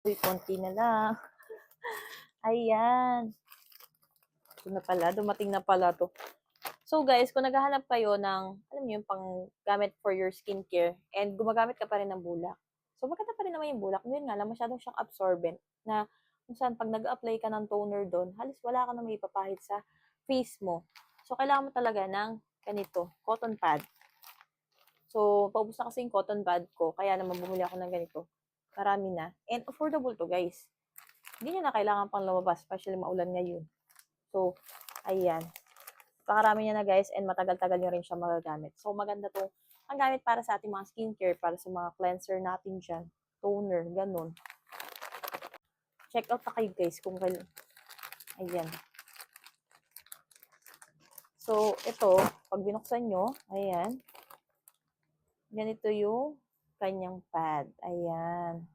Uy, konti na lang. Ayan. Ito na pala, dumating na pala to. So guys, kung naghahanap kayo ng, alam niyo yung pang gamit for your skincare and gumagamit ka pa rin ng bulak. So maganda pa rin naman yung bulak. Ngayon nga lang, masyadong siyang absorbent na kung saan pag nag-apply ka ng toner doon, halos wala ka na may ipapahid sa face mo. So kailangan mo talaga ng ganito, cotton pad. So, paubos na kasi yung cotton pad ko, kaya naman bumili ako ng ganito. Marami na. And affordable to guys. Hindi nyo na kailangan pang lumabas, especially maulan ngayon. So, ayan. Pakarami niya na guys and matagal-tagal nyo rin siya magagamit. So maganda to. Ang gamit para sa ating mga skincare, para sa mga cleanser natin dyan. Toner, ganun. Check out na kayo guys kung kailan. Ayan. So ito, pag binuksan nyo, ayan. Ganito yung kanyang pad. Ayan.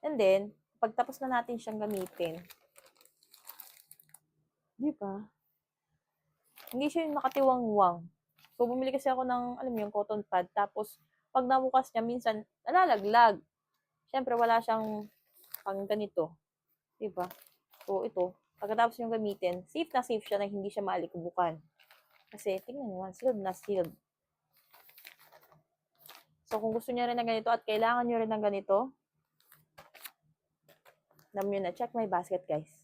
And then, pagtapos na natin siyang gamitin, di ba? Hindi siya yung nakatiwangwang. So, bumili kasi ako ng, alam mo yung cotton pad. Tapos, pag nabukas niya, minsan, nalalaglag. Siyempre, wala siyang pang ganito. Diba? So, ito, pagkatapos yung gamitin, safe na safe siya na hindi siya maalikubukan. Kasi, tingnan nyo, sealed na sealed. So, kung gusto niyo rin ng ganito at kailangan niyo rin ng ganito, alam nyo na, check my basket, guys.